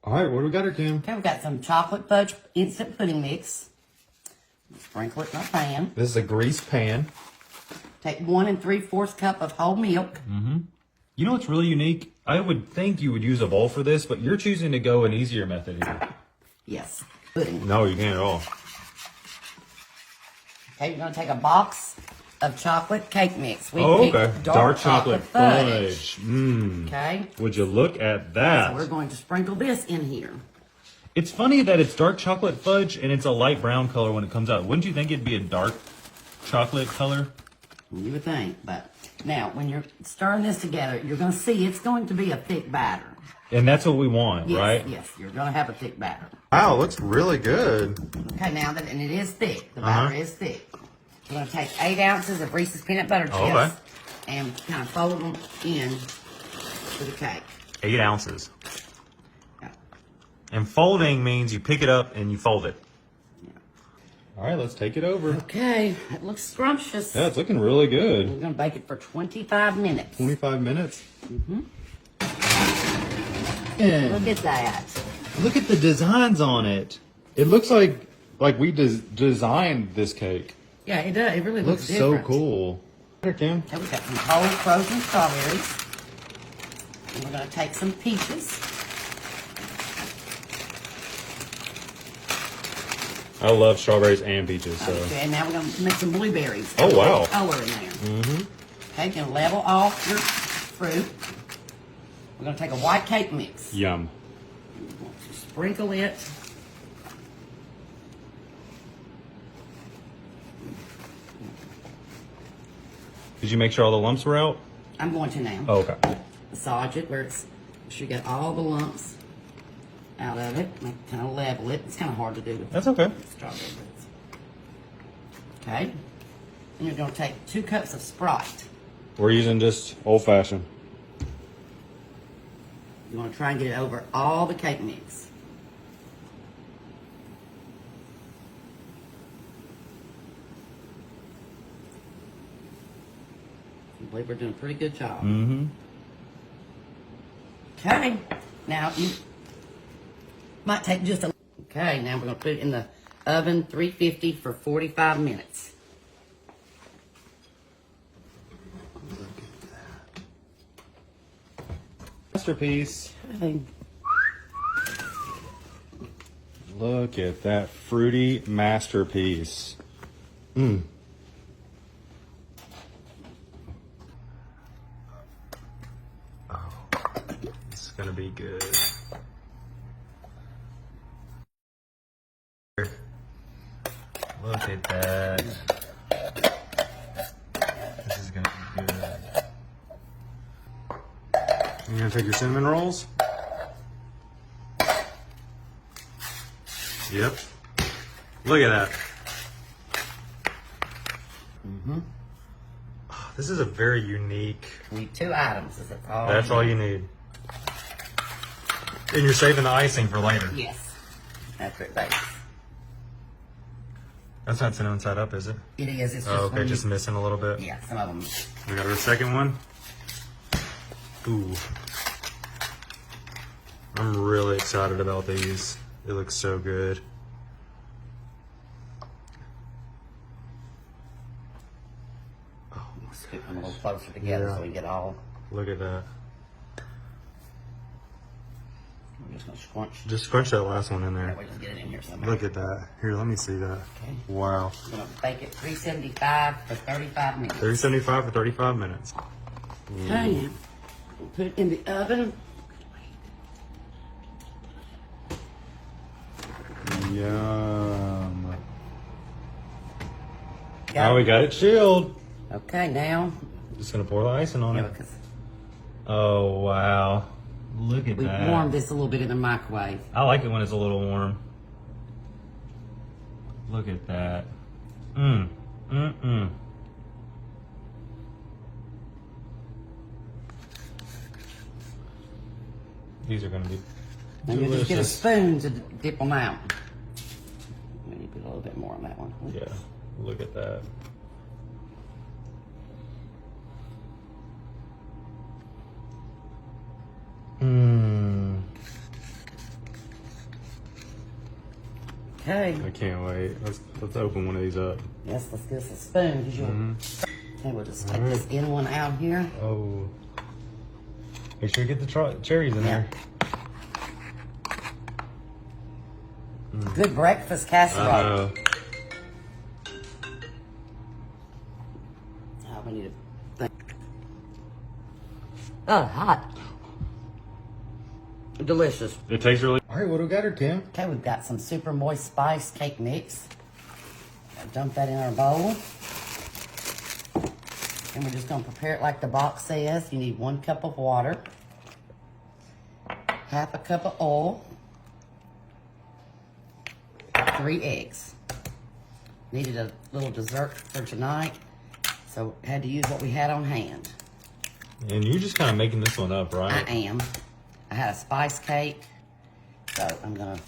All right, what do we got here, Kim? Okay, we've got some chocolate fudge instant pudding mix. Sprinkle it in our pan. This is a greased pan. Take 1 3/4 cup of whole milk. You know what's really unique? I would think you would use a bowl for this, but you're choosing to go an easier method here. Yes, pudding. No, you can't at all. Okay, you're gonna take a box of chocolate cake mix. We Oh, picked okay. Dark chocolate fudge. Mmm. Okay, Would you look at so that? we're going to sprinkle this in here. It's funny that it's dark chocolate fudge and it's a light brown color when it comes out. Wouldn't you think it'd be a dark chocolate color? You would think, but now when you're stirring this together, you're gonna see it's going to be a thick batter. And that's what we want, Yes, right? yes, you're gonna have a thick batter. Wow, looks really good. Okay, now that, and it is thick, the batter is thick. We're gonna take 8 ounces of Reese's peanut butter chips Okay. and kind of fold them in to the cake. 8 ounces. Yeah. And folding means you pick it up and you fold it. All right, let's take it over. Okay, it looks scrumptious. Yeah, it's looking really good. We're gonna bake it for 25 minutes. 25 minutes. Look at that. Look at the designs on it. It looks like we designed this cake. Yeah, it does. It really It looks looks so different. cool. Here, Kim. Okay, we've got some whole frozen strawberries. And we're gonna take some peaches. I love strawberries and peaches. So. Okay, and now we're gonna make some blueberries. Oh, wow. Color in there. Okay, you're gonna level off your fruit. We're gonna take a white cake mix. Yum. Sprinkle it. Did you make sure all the lumps were out? I'm going to now. Oh, okay. Massage it where it's, you get all the lumps out of it. Kind of level it. It's kind of hard to do with That's okay. strawberry bits. Okay. And you're going to take 2 cups of Sprite. We're using just old fashioned. You want to try and get it over all the cake mix. I believe we're doing a pretty good job. Mm-hmm. Okay. Now you might take just a. Okay. Now we're going to put it in the oven, 350 for 45 minutes. Masterpiece. Okay. Look at that fruity masterpiece. Mmm. It's gonna be good. Look at that. This is gonna be good. You gonna take your cinnamon rolls? Yep. Look at that. Oh, this is a very unique. You need 2 items. Is it all? That's all you need. And you're saving the icing for later. Yes. That's it, baby. That's not cinnamon side up, is it? It is. It's just Oh, okay, when just you, missing a little bit. yeah, some of them. We got our second one. Ooh. I'm really excited about these. It looks so good. Scoop them a little closer together Yeah. so we get all. Look at that. I'm just gonna scrunch. Just scrunch that last one in That there. way, just get it in here somewhere. Look at that. Here, let me see that. Okay. Wow. I'm gonna bake it 375 for 35 minutes. 375 for 35 minutes. Okay. We'll put it in the oven. Yum. Now we got it chilled. Okay, now. Just gonna pour the icing on Yeah, it. because Oh, wow. Look at we that. warmed this a little bit in the microwave. I like it when it's a little warm. Look at that. Mm. These are gonna be And you just get a delicious. spoon to dip them out. Maybe put a little bit more on that one. Yeah, look at that. Okay. I can't wait. Let's open one of these up. Yes, let's get us a spoon. Cause you'll, okay, we'll just take this in one out here. Oh. Make sure you get the cherries in there. Good breakfast casserole. Oh, we need a thing. Oh, hot. Delicious. It tastes really. All right, what do we got here, Kim? Okay, we've got some super moist spice cake mix. Dump that in our bowl. And we're just gonna prepare it like the box says. You need 1 cup of water, half a cup of oil, 3 eggs. Needed a little dessert for tonight, so had to use what we had on hand. And you're just kind of making this one up, right? I am. I had a spice cake, so I'm gonna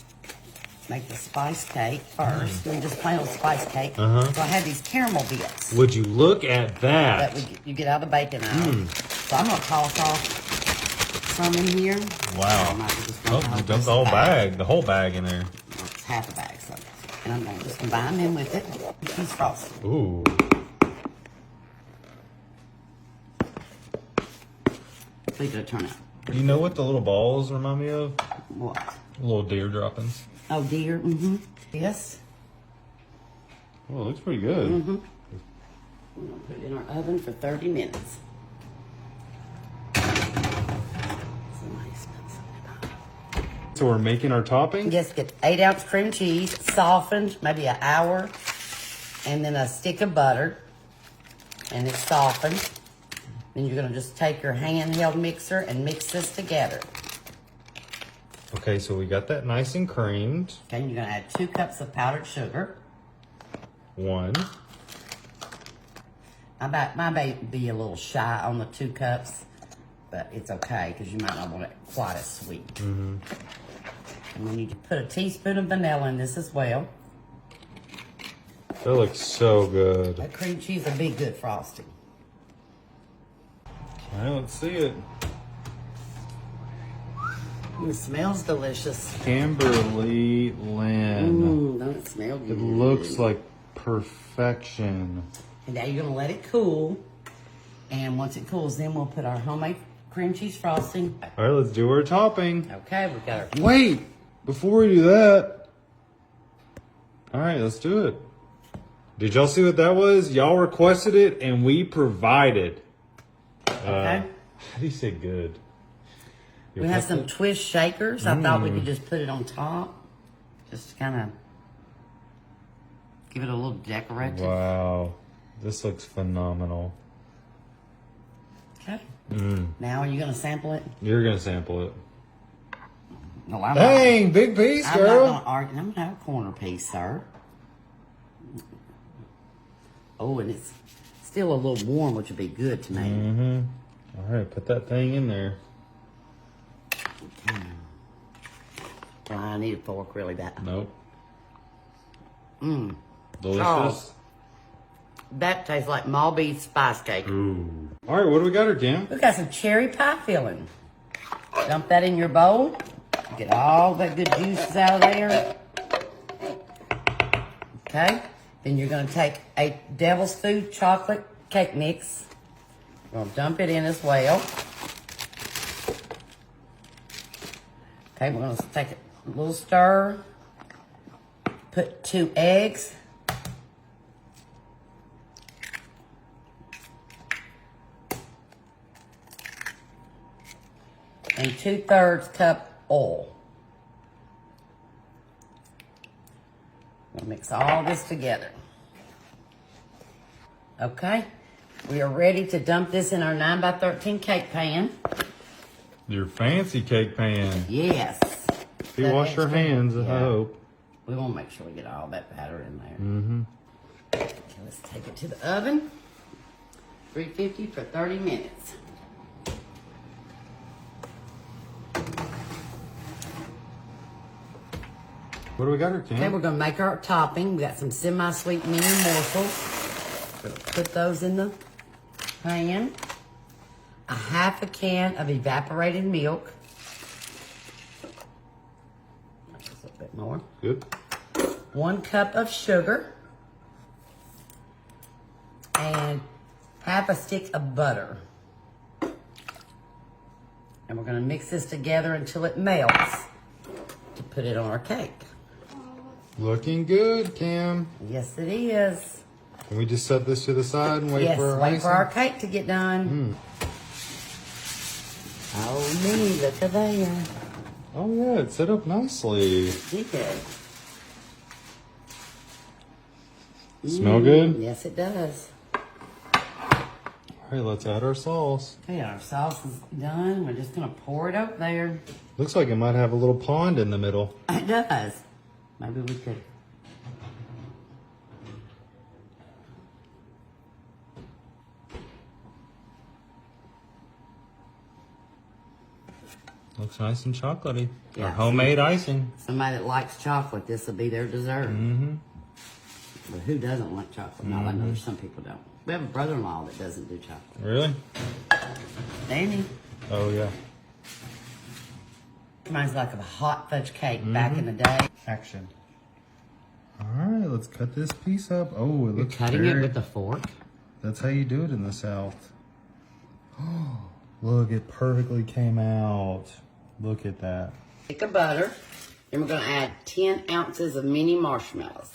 make the spice cake first. We just plain old spice cake. So I had these caramel bits Would you look at that that? you get out of the bacon aisle. So I'm gonna toss off some in here. I Wow. might just Oh, dump you dumped the whole bag in there. It's half a bag, so. And I'm gonna just combine them with it. Cheese frosting. Ooh. Please do turn out. You know what the little balls remind me of? What? Little deer droppings. Oh dear. Mm-hmm. Yes. Oh, it looks pretty good. We're gonna put it in our oven for 30 minutes. Somebody spilled something on it. So we're making our topping? Just get 8-ounce cream cheese, softened, maybe an hour, and then a stick of butter, and it's softened. Then you're gonna just take your handheld mixer and mix this together. Okay, so we got that nice and creamed. Okay, and you're gonna add 2 cups of powdered sugar. 1. I may be a little shy on the 2 cups, but it's okay because you might not want it quite as sweet. And then you put a teaspoon of vanilla in this as well. That looks so good. That cream cheese will be good frosting. I don't see it. It smells delicious. Kimberly Lynn. Don't it smell good? It looks like perfection. And now you're gonna let it cool. And once it cools, then we'll put our homemade cream cheese frosting. All right, let's do our topping. Okay, we've got our Wait, before we do that. All right, let's do it. Did y'all see what that was? Y'all requested it and we provided. okay. How do you say good? We have some twist shakers. I thought we could just put it on top. Just to kind of give it a little decorative. Wow, this looks phenomenal. Okay. Now are you gonna sample it? You're gonna sample it. No, I'm Dang, big piece, not. I'm not girl. gonna argue. I'm gonna have a corner piece, sir. Oh, and it's still a little warm, which would be good to me. All right, put that thing in there. I need a fork really bad. Nope. Delicious. That tastes like Malby spice cake. Ooh. All right, what do we got here, Kim? We got some cherry pie filling. Dump that in your bowl. Get all that good juices out of there. Okay. Then you're going to take a Devil's Food chocolate cake mix. We're going to dump it in as well. Okay, we're going to take a little stir. Put 2 eggs. And 2/3 cup oil. We'll mix all this together. Okay, we are ready to dump this in our 9x13 cake pan. Your fancy cake pan. Yes. If you wash your hands, I hope. We want to make sure we get all that batter in there. Okay, let's take it to the oven. 350 for 30 minutes. What do we got here, Okay, Kim? we're gonna make our topping. We got some semi-sweet mini morsels. We're gonna put those in the pan. A half a can of evaporated milk. Just a little bit more. Good. 1 cup of sugar, and half a stick of butter. And we're gonna mix this together until it melts to put it on our cake. Looking good, Kim. Yes, it is. Can we just set this to the side and wait Yes, for our wait icing? for our cake to get done. Oh, me, look at there. Oh yeah, it's set up nicely. See good. Smell good? Yes, it does. All right, let's add our sauce. Okay, our sauce is done. We're just gonna pour it up there. Looks like it might have a little pond in the middle. It does. Maybe we could. Looks nice and chocolatey. Yeah. Our homemade icing. Somebody that likes chocolate, this will be their dessert. Mm-hmm. But who doesn't like chocolate? No, I know there's some people don't. We have a brother-in-law that doesn't do chocolate. Really? Danny. Oh yeah. Reminds me like of a hot fudge cake back in the day. Action. All right, let's cut this piece up. Oh, it You're looks cutting very... it with a fork. That's how you do it in the South. Oh, look, it perfectly came out. Look at that. Stick of butter. And we're going to add 10 ounces of mini marshmallows.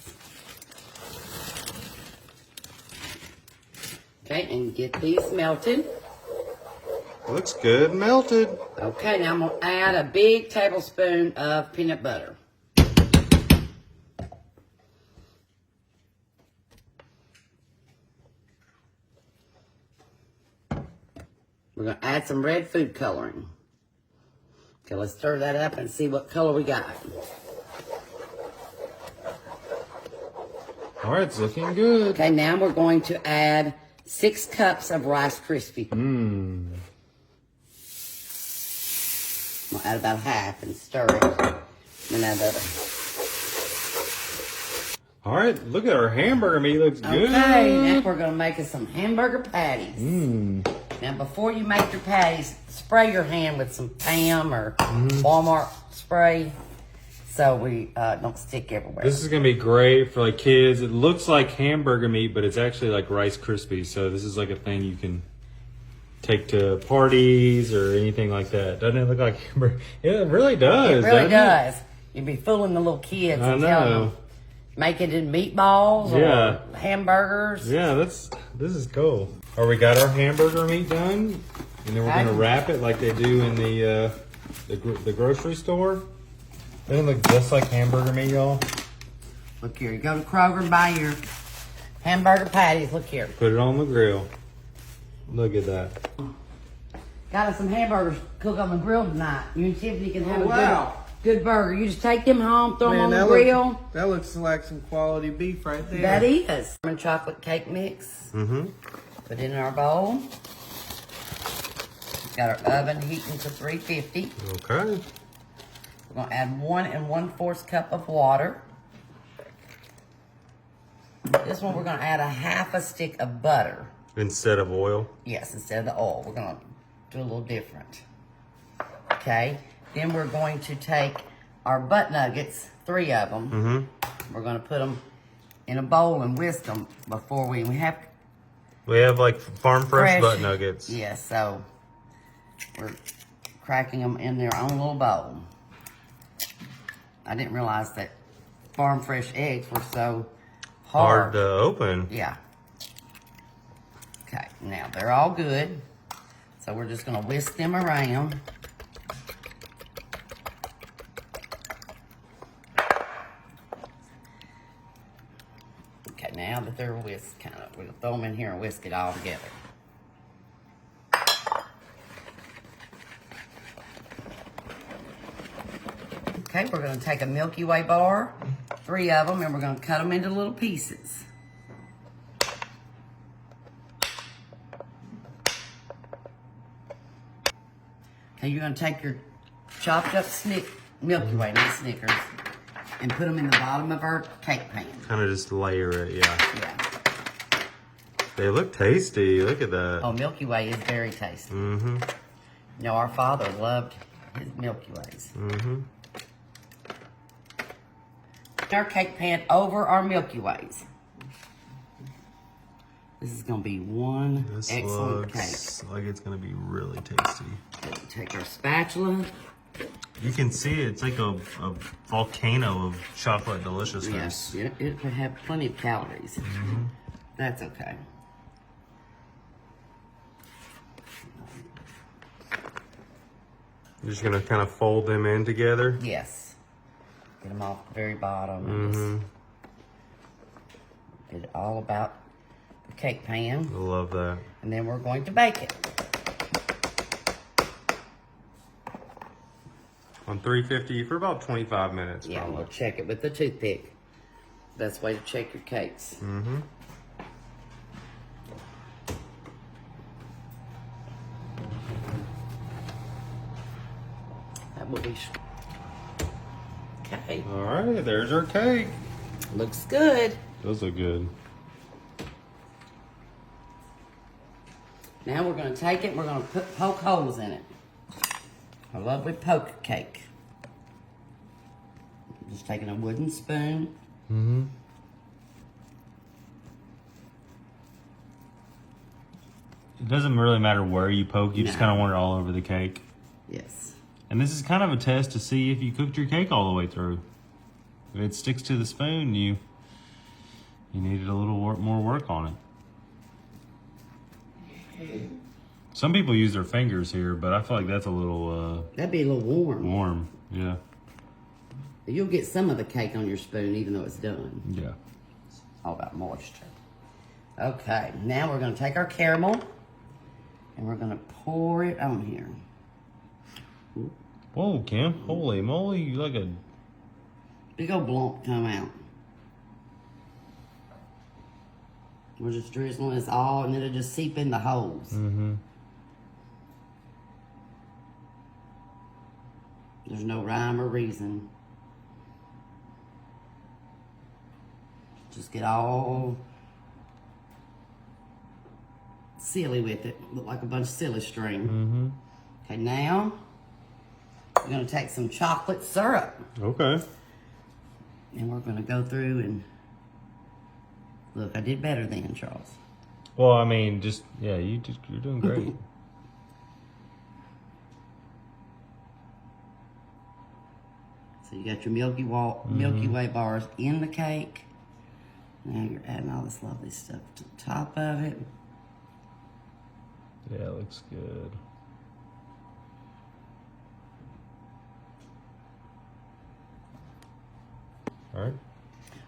Okay, and get these melted. Looks good melted. Okay, now I'm going to add a big tablespoon of peanut butter. We're going to add some red food coloring. Okay, let's stir that up and see what color we got. All right, it's looking good. Okay, now we're going to add 6 cups of Rice Krispie. We'll add about half and stir it. And add the other. All right, look at our hamburger meat. Looks good. Okay, now we're going to make us some hamburger patties. Now, before you make your patties, spray your hand with some Pam or Walmart spray so we don't stick everywhere. This is gonna be great for like kids. It looks like hamburger meat, but it's actually like Rice Krispies. So this is like a thing you can take to parties or anything like that. Doesn't it look like hamburger? Yeah, it really does. It really doesn't does. You'd be fooling the little kids I and telling know. them, make it in meatballs Yeah. or hamburgers. Yeah, this is cool. Or we got our hamburger meat done, and then we're gonna wrap it like they do in the grocery store. Doesn't it look just like hamburger meat, y'all? Look here, you go to Kroger and buy your hamburger patties. Look here. Put it on the grill. Look at that. Got us some hamburgers to cook on the grill tonight. You and Tiffany can have a good burger. You just take them home, throw them on the grill. That looks like some quality beef right there. That is. Lemon chocolate cake mix. Mm-hmm. Put it in our bowl. Got our oven heating to 350. Okay. We're going to add 1 1/4 cup of water. This one we're going to add a half a stick of butter. Instead of oil. Yes, instead of the oil. We're going to do a little different. Okay. Then we're going to take our butt nuggets, 3 of them. Mm-hmm. We're going to put them in a bowl and whisk them before we have We have like farm fresh butt nuggets. Yes, so we're cracking them in their own little bowl. I didn't realize that farm fresh eggs were so Hard to open. Yeah. Okay, now they're all good. So we're just going to whisk them around. Okay, now that they're whisked, we'll throw them in here and whisk it all together. Okay, we're going to take a Milky Way bar, 3 of them, and we're going to cut them into little pieces. Okay, you're going to take your chopped up Milky Way, not Snickers, and put them in the bottom of our cake pan. Kind of just layer it, yeah. Yeah. They look tasty. Look at that. Oh, Milky Way is very tasty. Mm-hmm. You know, our father loved his Milky Ways. Mm-hmm. our cake pan over our Milky Ways. This is gonna be one excellent cake. like it's gonna be really tasty. Take our spatula. You can see it's like a volcano of chocolate deliciousness. Yes, it could have plenty of calories. That's okay. You're just gonna kind of fold them in together. Yes. Get them off the very bottom. And just get it all about the cake pan. I love that. And then we're going to bake it. On 350 for about 25 minutes, Yeah, probably. we'll check it with the toothpick. Best way to check your cakes. That will be. Okay. All right, there's our cake. Looks good. Those look good. Now we're going to take it and we're going to poke holes in it. A lovely poke cake. Just taking a wooden spoon. It doesn't really matter where you poke. You just No. kind of want it all over the cake. Yes. And this is kind of a test to see if you cooked your cake all the way through. If it sticks to the spoon, you needed a little more work on it. Some people use their fingers here, but I feel like that's a little That'd be a little warm. warm. Yeah. You'll get some of the cake on your spoon even though it's done. Yeah. All about moisture. Okay, now we're going to take our caramel and we're going to pour it on here. Whoa, Kim. Holy moly. You like a... Big old lump come out. We're just drizzling this all and it'll just seep in the holes. There's no rhyme or reason. Just get all silly with it. Look like a bunch of silly string. Okay, now we're going to take some chocolate syrup. Okay. And we're going to go through and... Look, I did better than Charles. Well, I mean, you're doing great. So you got your Milky Way bars in the cake. Now you're adding all this lovely stuff to the top of it. Yeah, it looks good. All right.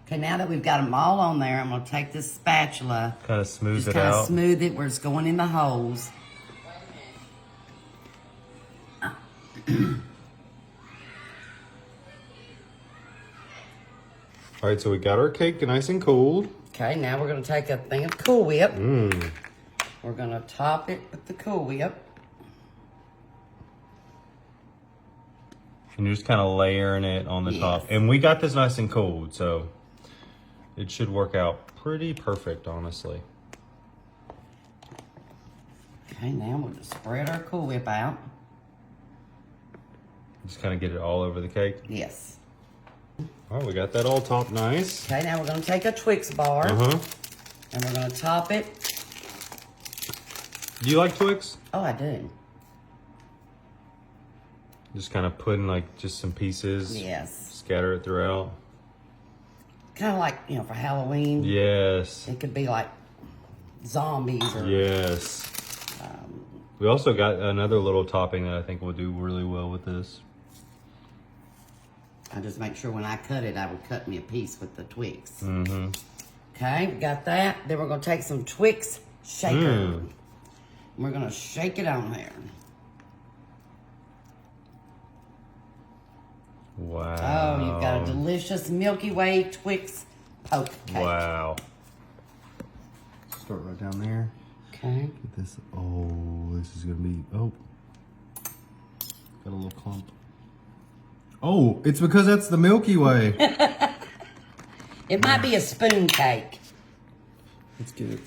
Okay, now that we've got them all on there, I'm going to take this spatula. Kind of smooth Just it kind of out. smooth it where it's going in the holes. All right, so we got our cake nice and cooled. Okay, now we're going to take a thing of Cool Whip. Mmm. We're going to top it with the Cool Whip. And you're just kind of layering it on the top. Yes. And we got this nice and cold, so it should work out pretty perfect, honestly. Okay, now we'll just spread our Cool Whip out. Just kind of get it all over the cake. Yes. All right, we got that all topped nice. Okay, now we're going to take a Twix bar. Uh-huh. And we're going to top it. Do you like Twix? Oh, I do. Just kind of putting like just some pieces. Yes. Scatter it throughout. Kind of like, for Halloween. Yes. It could be like zombies or... Yes. We also got another little topping that I think will do really well with this. I just make sure when I cut it, I would cut me a piece with the Twix. Mm-hmm. Okay, got that. Then we're going to take some Twix shaker. And we're going to shake it on there. Wow. Oh, you've got a delicious Milky Way Twix poke cake. Wow. Start right down there. Okay. Get this. Oh, this is gonna be. Oh, got a little clump. Oh, it's because that's the Milky Way. It might be a spoon cake. Let's get it.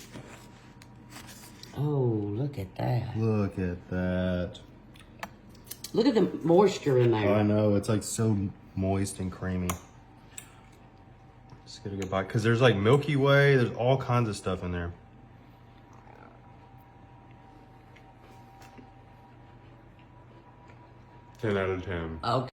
Oh, look at that. Look at that. Look at the moisture in there. I know, it's like so moist and creamy. Just get a good bite. Because there's like Milky Way, there's all kinds of stuff in there. 10 out of 10. Okay.